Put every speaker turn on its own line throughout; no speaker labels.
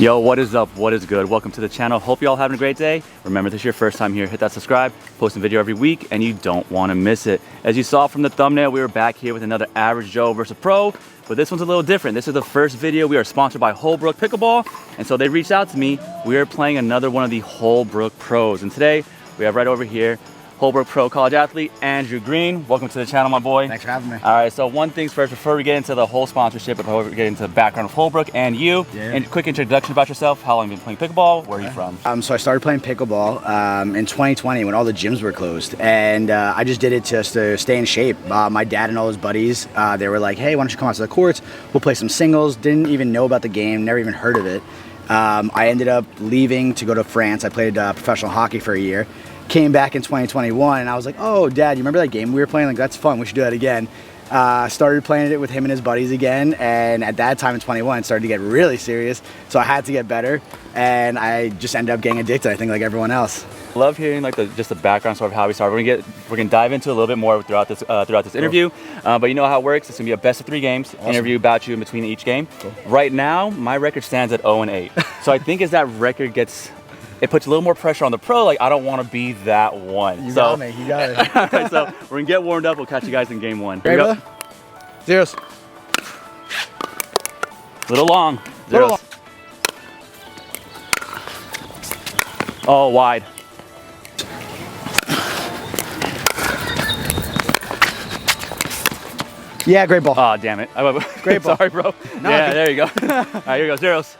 Yo, what is up? What is good? Welcome to the channel. Hope you all having a great day. Remember, this is your first time here, hit that subscribe. Posting video every week and you don't want to miss it. As you saw from the thumbnail, we were back here with another average Joe versus pro, but this one's a little different. This is the first video. We are sponsored by Holbrook Pickleball, and so they reached out to me. We are playing another one of the Holbrook pros, and today we have right over here Holbrook Pro college athlete, Andrew Green. Welcome to the channel, my boy.
Thanks for having me.
All right, so one thing's first, before we get into the whole sponsorship, before we get into the background of Holbrook and you, and quick introduction about yourself. How long have you been playing pickleball? Where are you from?
So I started playing pickleball in 2020 when all the gyms were closed, and I just did it just to stay in shape. My dad and all his buddies, they were like, hey, why don't you come out to the courts? We'll play some singles. Didn't even know about the game, never even heard of it. I ended up leaving to go to France. I played professional hockey for a year. Came back in 2021 and I was like, oh, Dad, you remember that game we were playing? Like, that's fun, we should do that again. Started playing it with him and his buddies again, and at that time in 21 it started to get really serious, so I had to get better, and I just ended up getting addicted, I think, like everyone else.
Love hearing like just the background sort of how we started. We're gonna dive into a little bit more throughout this interview, but you know how it works. It's gonna be a best of 3 games. Awesome. Interview about you in between each game. Cool. Right now my record stands at 0-8. So I think as that record gets, it puts a little more pressure on the pro. Like, I don't want to be that one.
You got me. You got it.
All right, so we're gonna get warmed up. We'll catch you guys in game 1.
Ready, brother? Zeros.
Little long. Zeros.
Long.
Oh, wide.
Yeah, great ball.
Oh, damn it.
Great ball.
Sorry, bro. No, yeah, there you go. All right, here we go. Zeros.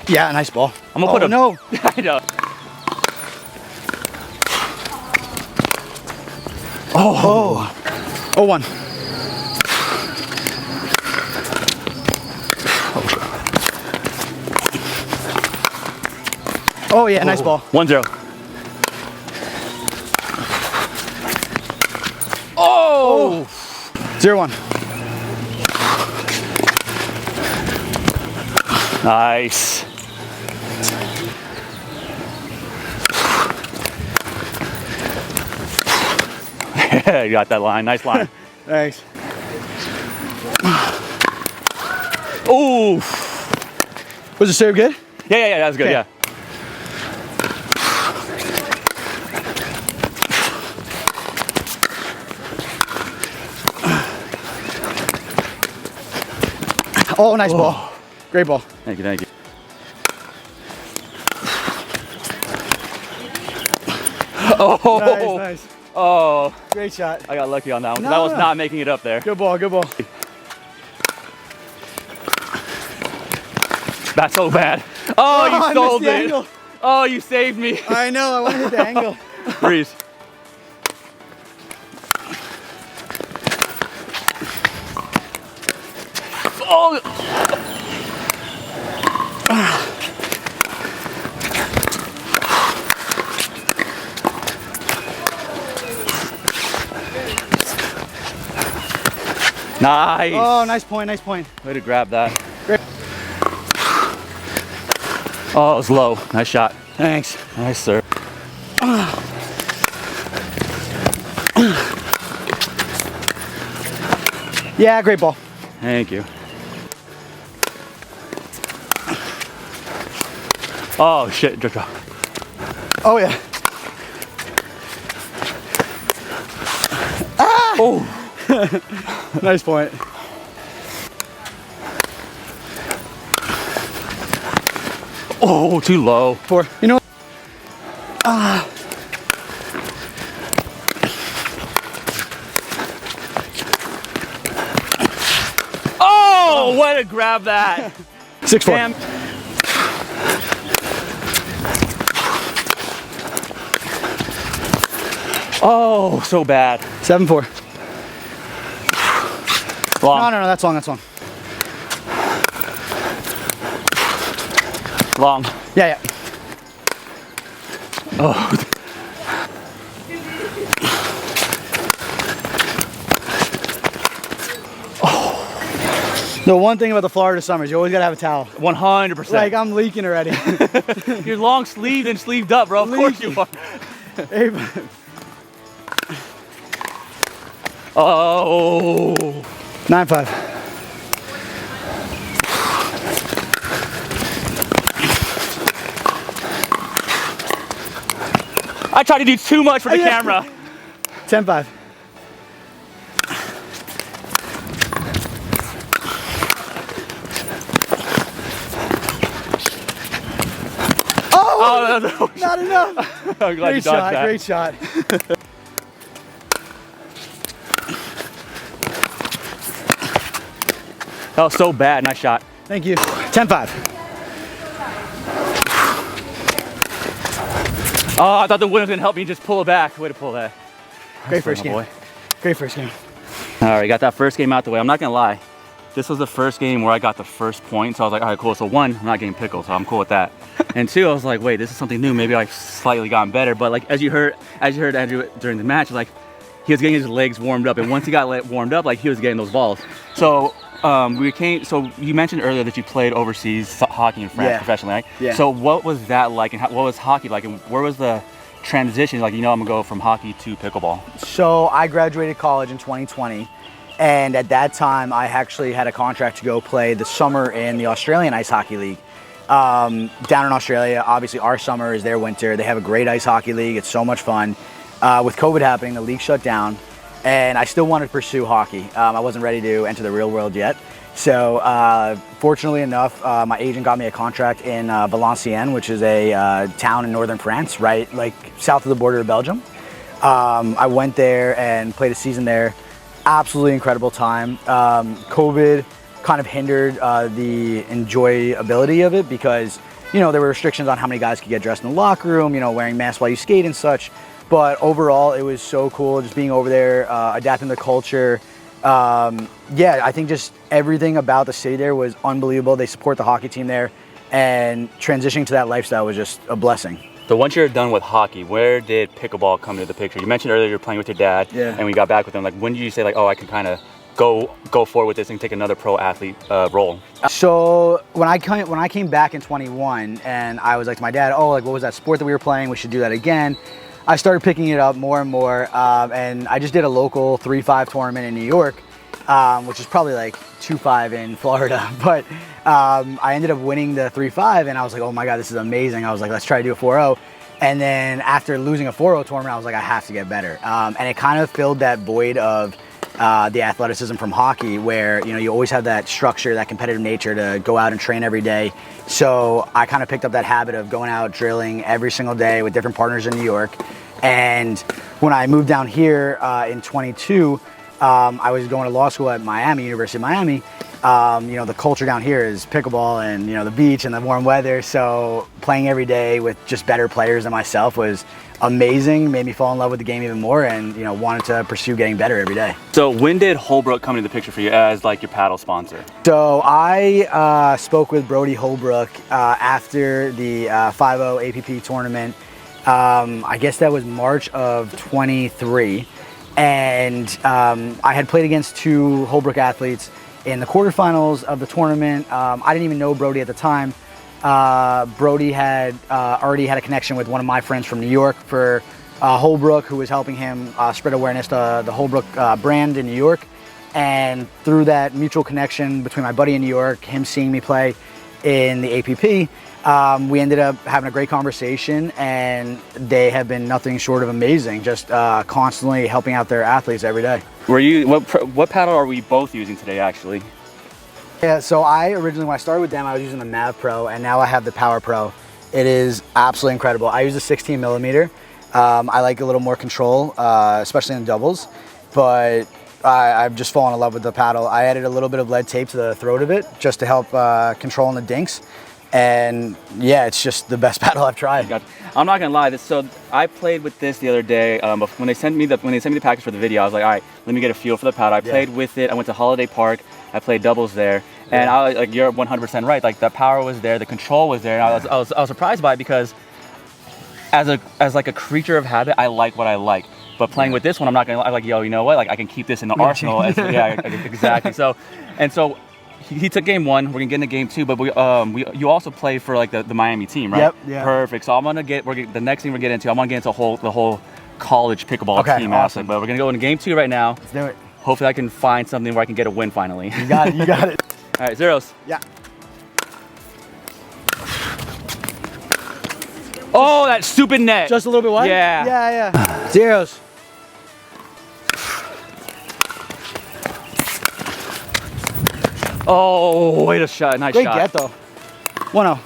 Yeah, nice ball.
I'm gonna put him.
No.
I know.
Oh. 0-1. Oh yeah, nice ball.
1-0. Oh.
0-1.
Nice. You got that line. Nice line.
Thanks.
Ooh.
Was the serve good?
Yeah, that was good.
Okay.
Yeah.
Oh, nice ball. Great ball.
Thank you. Oh.
Nice.
Oh.
Great shot.
I got lucky on that one. No, that was not making it up there.
Good ball.
That's so bad. Oh, you sold it.
Angle.
Oh, you saved me.
I know. I wanted the angle.
Breeze. Oh. Nice.
Oh, nice point.
Way to grab that.
Great.
Oh, it was low. Nice shot.
Thanks.
Nice, sir.
Yeah, great ball.
Thank you. Oh, shit. Drip drop.
Oh, yeah. Ah!
Oh.
Nice point.
Oh, too low.
4. You know what?
Oh, way to grab that.
6-4.
Damn. Oh, so bad.
7-4.
Long.
No, that's long.
Long.
Yeah.
Oh.
The one thing about the Florida summers, you always gotta have a towel.
100%.
Like, I'm leaking already.
You're long sleeved and sleeved up, bro. Of course you are.
Hey,
oh.
9-5.
I tried to do too much for the camera.
10-5.
Oh, no.
Not enough.
I'm glad you dodged that.
Great shot.
That was so bad. Nice shot.
Thank you. 10-5.
Oh, I thought the wind was gonna help me just pull it back. Way to pull that.
Great first game. Great first game.
All right, got that first game out the way. I'm not gonna lie. This was the first game where I got the first point. So I was like, all right, cool. So one, I'm not getting pickled, so I'm cool with that. And two, I was like, wait, this is something new. Maybe I've slightly gotten better. But like, as you heard Andrew during the match, like he was getting his legs warmed up. And once he got warmed up, like he was getting those balls. So so you mentioned earlier that you played overseas hockey in France professionally, right?
Yeah.
So what was that like, and what was hockey like, and where was the transition? Like, I'm gonna go from hockey to pickleball.
So I graduated college in 2020, and at that time I actually had a contract to go play the summer in the Australian Ice Hockey League. Down in Australia, obviously our summer is their winter. They have a great ice hockey league. It's so much fun. With COVID happening, the league shut down. And I still wanted to pursue hockey. I wasn't ready to enter the real world yet. So fortunately enough, my agent got me a contract in Valenciennes, which is a town in northern France, right like south of the border of Belgium. I went there and played a season there. Absolutely incredible time. COVID kind of hindered the enjoyability of it because, you know, there were restrictions on how many guys could get dressed in the locker room, you know, wearing masks while you skate and such. But overall, it was so cool just being over there, adapting to the culture. Yeah, I think just everything about the city there was unbelievable. They support the hockey team there, and transitioning to that lifestyle was just a blessing.
So once you're done with hockey, where did pickleball come into the picture? You mentioned earlier you're playing with your dad, and we got back with him. Like, when did you say like, oh, I can kind of go forward with this and take another pro athlete role?
So when I came back in 21, and I was like to my dad, oh, like what was that sport that we were playing? We should do that again. I started picking it up more and more, and I just did a local 3-5 tournament in New York, which is probably like 2-5 in Florida. But I ended up winning the 3-5, and I was like, oh my God, this is amazing. I was like, let's try to do a 4-0. And then after losing a 4-0 tournament, I was like, I have to get better. And it kind of filled that void of the athleticism from hockey, where, you know, you always have that structure, that competitive nature to go out and train every day. So I kind of picked up that habit of going out drilling every single day with different partners in New York. And when I moved down here in 22, I was going to law school at Miami, University of Miami. You know, the culture down here is pickleball and, you know, the beach and the warm weather. So playing every day with just better players than myself was amazing, made me fall in love with the game even more, and, you know, wanted to pursue getting better every day. So
when did Holbrook come into the picture for you as like your paddle sponsor?
So I spoke with Brody Holbrook after the 5-0 APP tournament. I guess that was March of 23. And I had played against two Holbrook athletes in the quarterfinals of the tournament. I didn't even know Brody at the time. Brody had already had a connection with one of my friends from New York for Holbrook, who was helping him spread awareness to the Holbrook brand in New York. And through that mutual connection between my buddy in New York, him seeing me play in the APP, we ended up having a great conversation, and they have been nothing short of amazing, just constantly helping out their athletes every day.
What paddle are we both using today, actually?
Yeah, so I originally, when I started with them, I was using the Mav Pro, and now I have the Power Pro. It is absolutely incredible. I use a 16 millimeter. I like a little more control, especially in doubles, but I've just fallen in love with the paddle. I added a little bit of lead tape to the throat of it just to help control in the dinks. And yeah, it's just the best paddle I've tried.
I'm not gonna lie. So I played with this the other day. When they sent me the package for the video, I was like, all right, let me get a feel for the paddle. I played with it. I went to Holiday Park. I played doubles there, and I was like, you're 100% right. Like, the power was there, the control was there, and I was surprised by it, because as like a creature of habit, I like what I like. But playing with this one, I'm not gonna. I'm like, yo, you know what? Like, I can keep this in the arsenal. Yeah, exactly. So he took game one. We're gonna get into game two, but you also play for like the Miami team, right?
Yep. Yeah.
Perfect. So the next thing we're getting into. I'm gonna get into the whole college pickleball team aspect. But we're gonna go into game two right now.
Let's do it.
Hopefully I can find something where I can get a win finally.
You got it. You got it.
All right, zeros.
Yeah.
Oh, that stupid net.
Just a little bit wide?
Yeah.
Yeah. Zeros.
Oh, wait a shot. Nice
Great
shot.
get though. 1-0.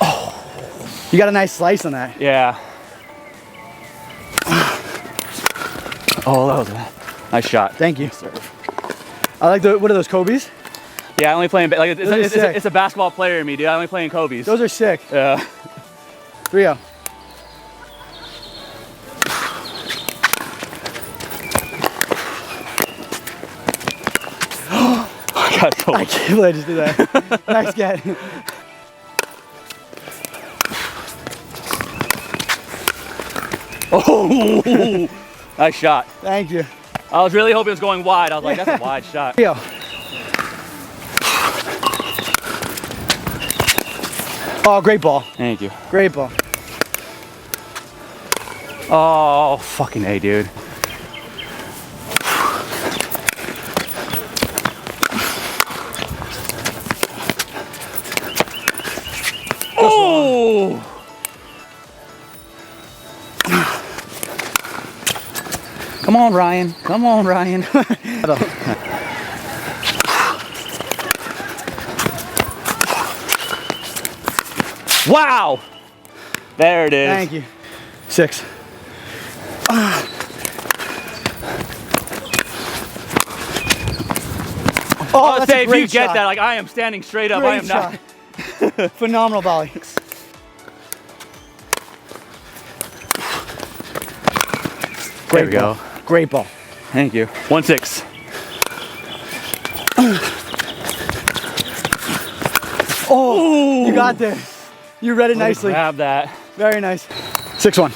Oh, you got a nice slice on that.
Yeah. Oh, that was a nice shot.
Thank you. I like the, what are those, Kobe's?
Yeah, I only play in, like,
sick.
it's a basketball player in me, dude. I only play in Kobe's.
Those are sick.
Yeah.
3-0. I can't believe I just did that. Nice get.
Oh, nice shot.
Thank you.
I was really hoping it was going wide. I was like, that's a wide shot.
Yo. Oh, great ball.
Thank you.
Great ball.
Oh, fucking A, dude. Oh! Come on, Ryan. Come on, Ryan. Wow! There it is.
Thank you. 6. Oh, that's
say,
a
if
great
you get
shot.
that, like I am standing straight up.
Great
I am not.
shot. Phenomenal volley.
There we go.
Great ball.
Thank you. 1-6.
Oh, you got there. You read it nicely.
Grab that.
Very nice. 6-1.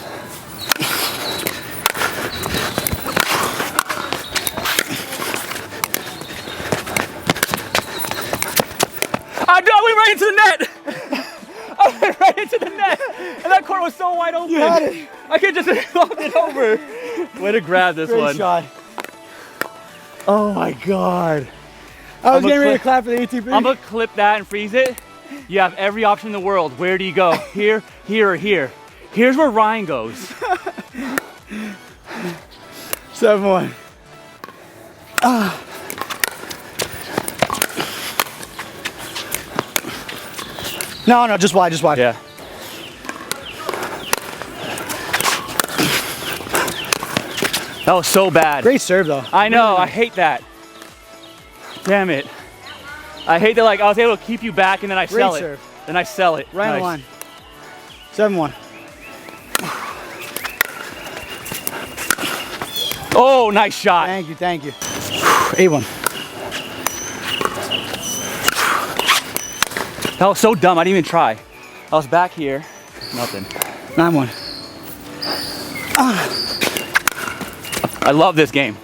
I went right into the net. I went right into the net, and that court was so wide open.
You had it.
I could just flop it over. Way to grab this
Great
one.
shot. Oh my God. I was getting ready to clap for the ATP.
I'm gonna clip that and freeze it. You have every option in the world. Where do you go? Here, here, or here? Here's where Ryan goes.
7-1. No, just wide, just wide.
Yeah. That was so bad.
Great serve though.
I know, I hate that. Damn it. I hate that, like, I was able to keep you back and then I sell it.
serve.
Then I sell it.
Right on the line. 7-1.
Oh, nice shot.
Thank you, thank you. 8-1.
That was so dumb, I didn't even try. I was back here, nothing.
9-1.
I love this game.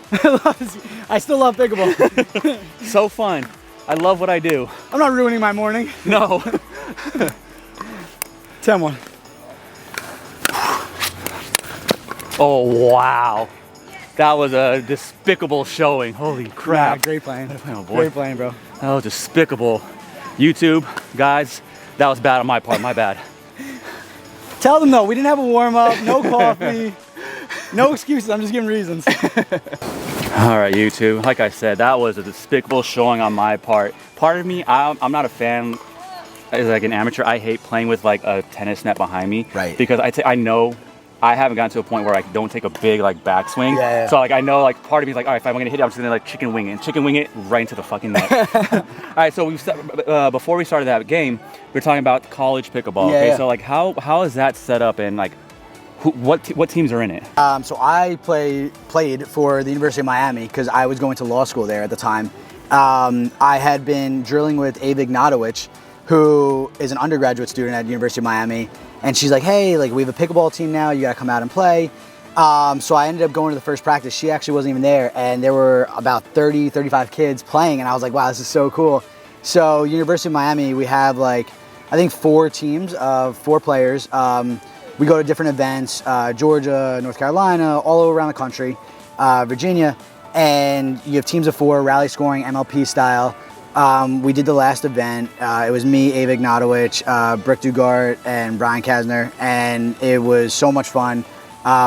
I still love pickleball.
So fun. I love what I do.
I'm not ruining my morning.
No.
10-1.
Oh, wow. That was a despicable showing. Holy crap.
Yeah, great playing.
Oh, boy.
Great playing, bro.
That was despicable. YouTube, guys, that was bad on my part, my bad.
Tell them though, we didn't have a warm up, no coffee, no excuses. I'm just giving reasons.
All right, YouTube, like I said, that was a despicable showing on my part. Part of me, I'm not a fan, as like an amateur, I hate playing with like a tennis net behind me.
Right.
Because I know I haven't gotten to a point where I don't take a big like backswing.
Yeah.
So like I know like part of me is like, all right, if I'm gonna hit it, I'm just gonna like chicken wing it right into the fucking net. All right, so before we started that game, we were talking about college pickleball.
Yeah,
okay,
yeah.
so like how is that set up and like what teams are in it?
So I played for the University of Miami because I was going to law school there at the time. I had been drilling with Ava Ignatowicz, who is an undergraduate student at the University of Miami. And she's like, hey, like we have a pickleball team now, you gotta come out and play. So I ended up going to the first practice. She actually wasn't even there, and there were about 30, 35 kids playing, and I was like, wow, this is so cool. So University of Miami, we have like, I think 4 teams of 4 players. We go to different events, Georgia, North Carolina, all around the country, Virginia, and you have teams of 4, rally scoring, MLP style. we did the last event. It was me, Ava Ignatowicz, Brooke Dugart, and Brian Kasner, and it was so much fun.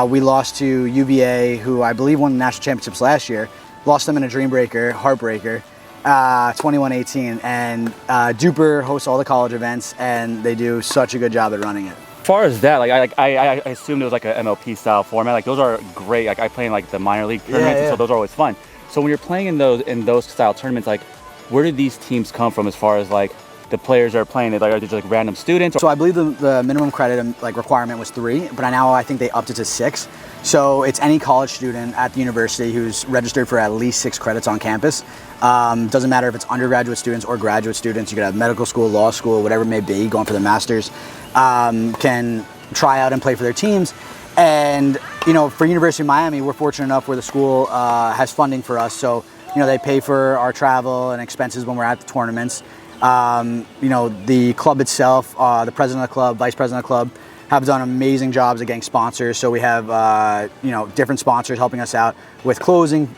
We lost to UVA, who I believe won the national championships last year. Lost them in a dream breaker, heartbreaker, 21-18. And Duper hosts all the college events, and they do such a good job at running it.
As far as that, I assumed it was like a MLP style format. Like those are great. Like I play in like the minor league tournaments, so those are always fun. So when you're playing in those style tournaments, like where did these teams come from as far as like the players that are playing it? Like are they just like random students?
So I believe the minimum credit like requirement was 3, but now I think they upped it to 6. So it's any college student at the university who's registered for at least 6 credits on campus. Doesn't matter if it's undergraduate students or graduate students. You could have medical school, law school, whatever it may be, going for the masters, can try out and play for their teams. And you know, for University of Miami, we're fortunate enough where the school has funding for us. So you know, they pay for our travel and expenses when we're at the tournaments. You know, the club itself, the president of the club, vice president of the club, have done amazing jobs at getting sponsors. So we have, you know, different sponsors helping us out with clothing,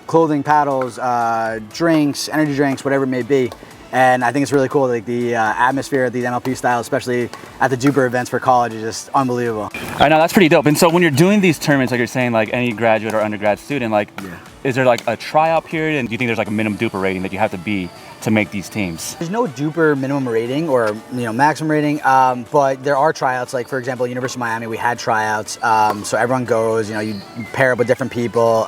paddles, drinks, energy drinks, whatever it may be. And I think it's really cool. Like the atmosphere at these MLP style, especially at the Duper events for college, is just unbelievable.
I know, that's pretty dope. And so when you're doing these tournaments, like you're saying, like any graduate or undergrad student, like, is there like a tryout period? And do you think there's like a minimum Duper rating that you have to be to make these teams?
There's no Duper minimum rating or maximum rating, but there are tryouts. Like for example, University of Miami, we had tryouts, so everyone goes. You know, you pair up with different people,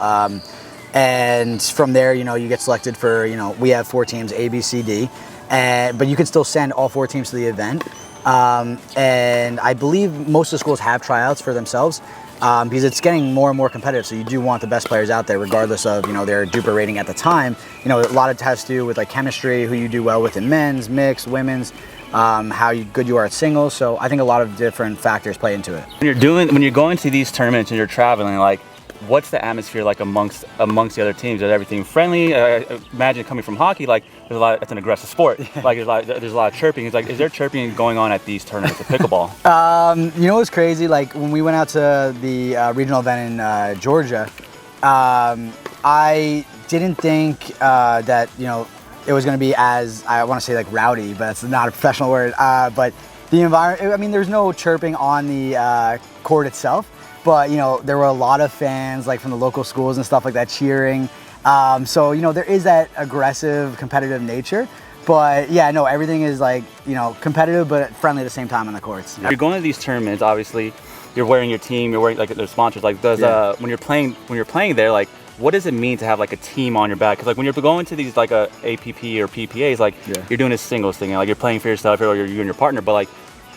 and from there, you know, you get selected for. You know, we have 4 teams, A, B, C, D, but you can still send all 4 teams to the event. And I believe most of the schools have tryouts for themselves. Because it's getting more and more competitive, so you do want the best players out there, regardless of their Duper rating at the time. You know, a lot of it has to do with like chemistry, who you do well with in men's, mixed, women's, how good you are at singles. So I think a lot of different factors play into it.
When you're going to these tournaments and you're traveling, like, what's the atmosphere like amongst the other teams? Is everything friendly? Imagine coming from hockey, like there's a lot. It's an aggressive sport. Like there's a lot of chirping. It's like, is there chirping going on at these tournaments of pickleball?
You know what's crazy? Like when we went out to the regional event in Georgia, I didn't think that it was going to be as, I want to say like rowdy, but it's not a professional word. But the environment. I mean, there's no chirping on the court itself. But there were a lot of fans like from the local schools and stuff like that cheering. So there is that aggressive, competitive nature. But yeah, no, everything is like competitive but friendly at the same time on the courts.
You're going to these tournaments. Obviously, you're wearing your team. You're wearing like their sponsors. Like when you're playing there, like what does it mean to have like a team on your back? Because like when you're going to these like APP or PPAs, like you're doing a singles thing. Like you're playing for yourself or you're you and your partner, but like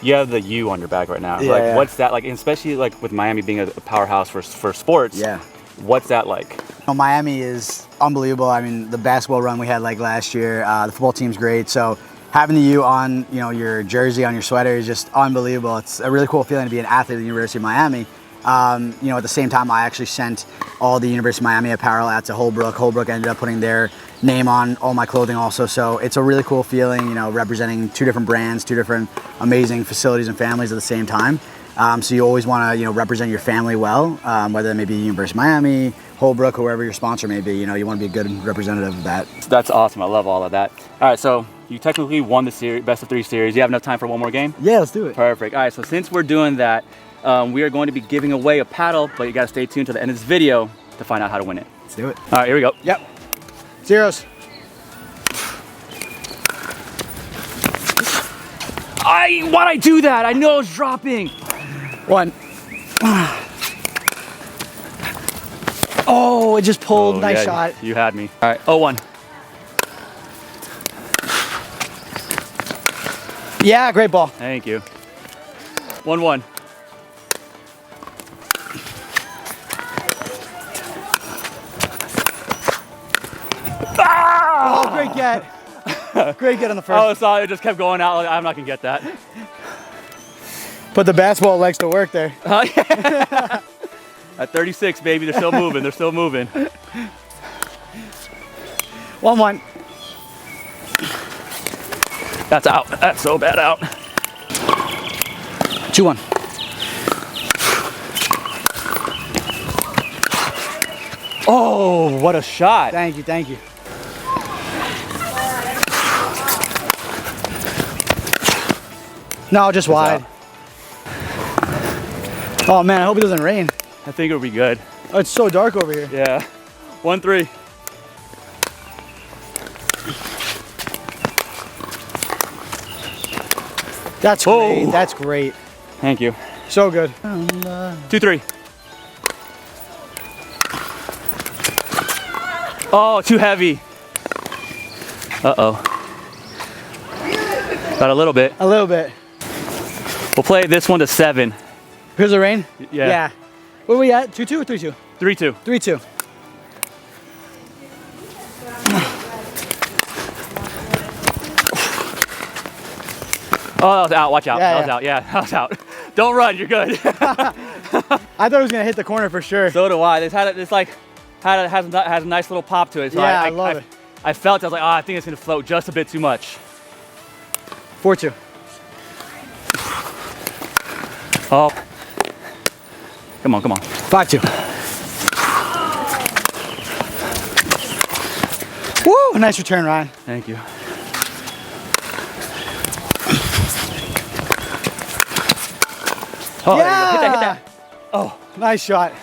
you have the U on your back right now. What's that like? Especially like with Miami being a powerhouse for sports.
Yeah.
What's that like?
Miami is unbelievable. I mean, the basketball run we had like last year, the football team's great. So having the U on, your jersey, on your sweater is just unbelievable. It's a really cool feeling to be an athlete at the University of Miami. At the same time, I actually sent all the University of Miami apparel out to Holbrook. Holbrook ended up putting their name on all my clothing also. So it's a really cool feeling, representing 2 different brands, 2 different amazing facilities and families at the same time. So you always want to, represent your family well, whether it may be University of Miami, Holbrook, whoever your sponsor may be. You want to be a good representative of that.
That's awesome. I love all of that. All right, so you technically won the series, best of 3 series. You have enough time for one more game?
Yeah, let's do it.
Perfect. All right, so since we're doing that, we are going to be giving away a paddle, but you got to stay tuned to the end of this video to find out how to win it.
Let's do it.
All right, here we go.
Yep. Zeros.
Why'd I do that? I know I was dropping.
1. Oh, it just pulled. Nice shot.
You had me. All right, 0-1.
Yeah, great ball.
Thank you. 1-1.
Oh, great get. Great get on the first.
Oh, sorry, it just kept going out. I'm not gonna get that.
But the basketball likes to work there.
Yeah. At 36, baby, they're still moving. They're still moving.
1-1.
That's out. That's so bad out.
2-1.
Oh, what a shot.
Thank you, thank you. No, just wide. Oh man, I hope it doesn't rain.
I think it'll be good.
Oh, it's so dark over here.
Yeah. 1-3.
That's great. That's great.
Thank you.
So good.
2-3. Oh, too heavy. Uh-oh. Got a little bit.
A little bit.
We'll play this one to 7.
Here's the rain?
Yeah.
Yeah. Where are we at? 2-2 or 3-2?
3-2.
3-2.
Oh, that was out. Watch out.
Yeah,
that was out. Yeah, that was out. Don't run. You're good.
I thought it was gonna hit the corner for sure.
So do I. It's like has a nice little pop to it. So
yeah, I love it.
I felt it. I was like, oh, I think it's gonna float just a bit too much.
4-2.
Oh. Come on, come on.
5-2. Woo! Nice return, Ryan.
Thank you. Oh,
yeah!
Hit that. Oh.
Nice shot.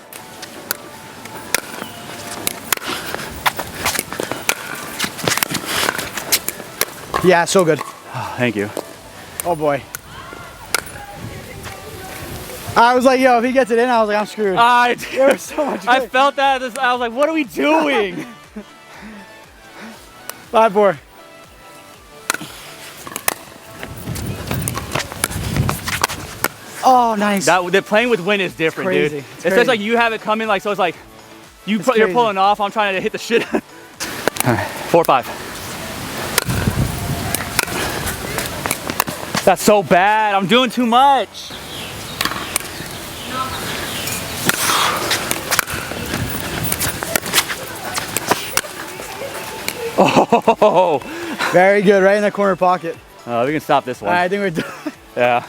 Yeah, so good.
Oh, thank you.
Oh boy. I was like, yo, if he gets it in, I was like, I'm screwed. There was so much.
I felt that. I was like, what are we doing?
5-4. Oh, nice.
The playing with wind is different,
crazy.
dude.
It's
It's
crazy.
like you have it coming, like so. It's like you're
crazy.
pulling off. I'm trying to hit the shit. All right, 4-5. That's so bad. I'm doing too much. Oh,
Very good, right in the corner pocket.
we can stop this one.
All right, I think we're done.
Yeah.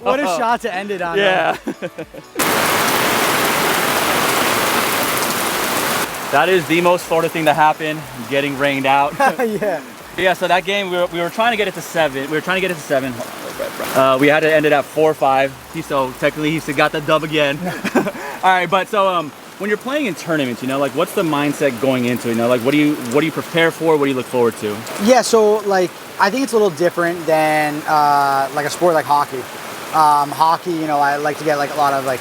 What a shot to end it on.
Yeah. That is the most Florida thing to happen, getting rained out.
Yeah.
Yeah, so that game, we were trying to get it to 7. We were trying to get it to 7. We had to end it at 4-5. So technically he got the dub again. All right, but so when you're playing in tournaments, you know, like what's the mindset going into it? You know, like what do you prepare for? What do you look forward to?
Yeah, so like I think it's a little different than like a sport like hockey. Hockey, you know, I like to get like a lot of like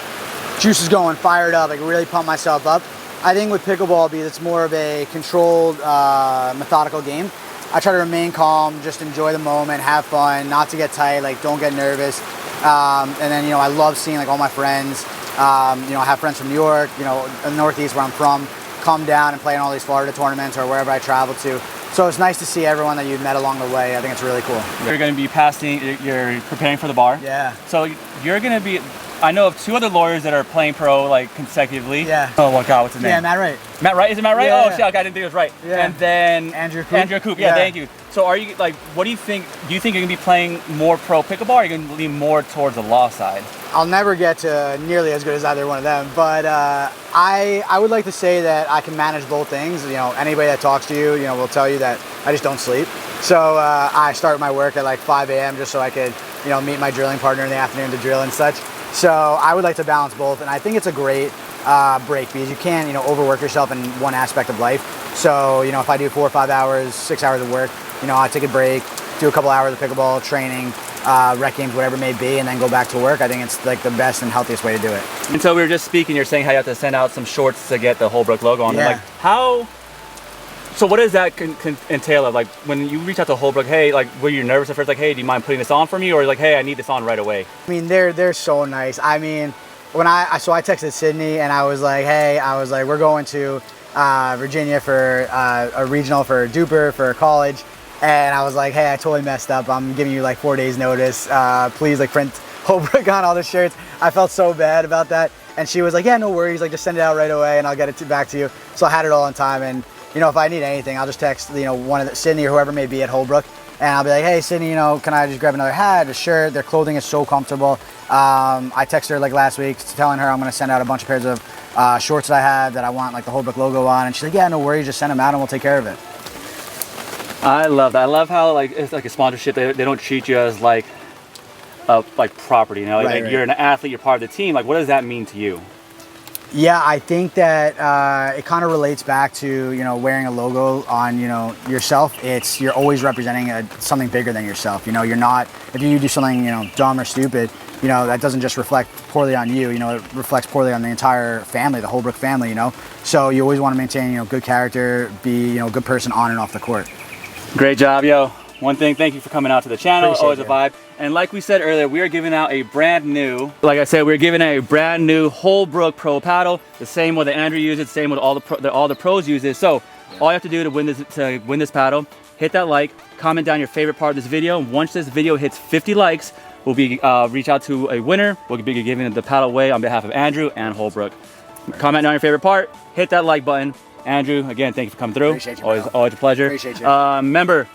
juices going, fired up, like really pump myself up. I think with pickleball, because it's more of a controlled, methodical game, I try to remain calm, just enjoy the moment, have fun, not to get tight, like don't get nervous. And then, you know, I love seeing like all my friends. You know, I have friends from New York, you know, in the Northeast where I'm from, come down and play in all these Florida tournaments or wherever I travel to. So it's nice to see everyone that you've met along the way. I think it's really cool.
You're going to be you're preparing for the bar.
Yeah.
So you're going to be, I know of 2 other lawyers that are playing pro like consecutively.
Yeah.
Oh my God, what's his name?
Yeah, Matt Wright.
Matt Wright, is it Matt Wright?
Yeah,
Oh
yeah.
shit, okay, I didn't think it was right.
Yeah.
And then
Andrew Coop.
Andrew Coop, yeah, thank you. So are you like, what do you think? Do you think you're gonna be playing more pro pickleball, or are you gonna lean more towards the law side?
I'll never get to nearly as good as either one of them, but I would like to say that I can manage both things. You know, anybody that talks to you, you know, will tell you that I just don't sleep. So I start my work at like 5 a.m. just so I could, you know, meet my drilling partner in the afternoon to drill and such. So I would like to balance both, and I think it's a great break because you can't, you know, overwork yourself in one aspect of life. So, you know, if I do 4 or 5 hours, 6 hours of work, you know, I take a break, do a couple hours of pickleball training, rec games, whatever it may be, and then go back to work. I think it's like the best and healthiest way to do it.
And so we were just speaking, you're saying how you have to send out some shorts to get the Holbrook logo on them.
Yeah.
Like how, so what does that entail of? Like when you reach out to Holbrook, hey, like were you nervous at first? Like, hey, do you mind putting this on for me? Or like, hey, I need this on right away.
I mean, they're so nice. I mean, when I texted Sydney and I was like, hey, we're going to Virginia for a regional for Duper for college. And I was like, hey, I totally messed up. I'm giving you like 4 days notice. Please like print Holbrook on all the shirts. I felt so bad about that. And she was like, yeah, no worries. Like just send it out right away and I'll get it back to you. So I had it all on time. And you know, if I need anything, I'll just text, you know, one of Sydney or whoever may be at Holbrook. And I'll be like, hey, Sydney, you know, can I just grab another hat, a shirt? Their clothing is so comfortable. I texted her like last week telling her I'm going to send out a bunch of pairs of shorts that I have that I want like the Holbrook logo on. And she's like, yeah, no worries. Just send them out and we'll take care of it.
I love that. I love how like it's like a sponsorship. They don't treat you as like property. You know, like,
Right.
you're an athlete. You're part of the team. Like, what does that mean to you?
Yeah, I think that it kind of relates back to, you know, wearing a logo on, you know, yourself. You're always representing something bigger than yourself. You know, you're not, if you do something, you know, dumb or stupid, you know, that doesn't just reflect poorly on you, you know, it reflects poorly on the entire family, the Holbrook family, you know. So you always want to maintain, you know, good character, be, you know, a good person on and off the court.
Great job, yo. One thing, thank you for coming out to the channel.
Appreciate
Always
you.
a vibe. And like we said earlier, we are giving out a brand new, like I said, we're giving a brand new Holbrook Pro paddle, the same one that Andrew uses, the same one all the pros use it. So all you have to do to win this paddle, hit that like, comment down your favorite part of this video. And once this video hits 50 likes, we'll be reach out to a winner. We'll be giving the paddle away on behalf of Andrew and Holbrook. Comment down your favorite part, hit that like button. Andrew, again, thank you for coming through.
Appreciate you, bro.
Always a pleasure.
Appreciate you.
Remember,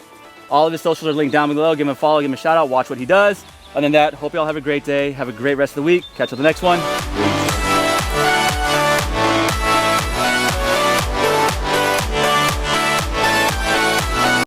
all of his socials are linked down below. Give him a follow, give him a shout out, watch what he does. Other than that, hope you all have a great day. Have a great rest of the week. Catch you on the next one.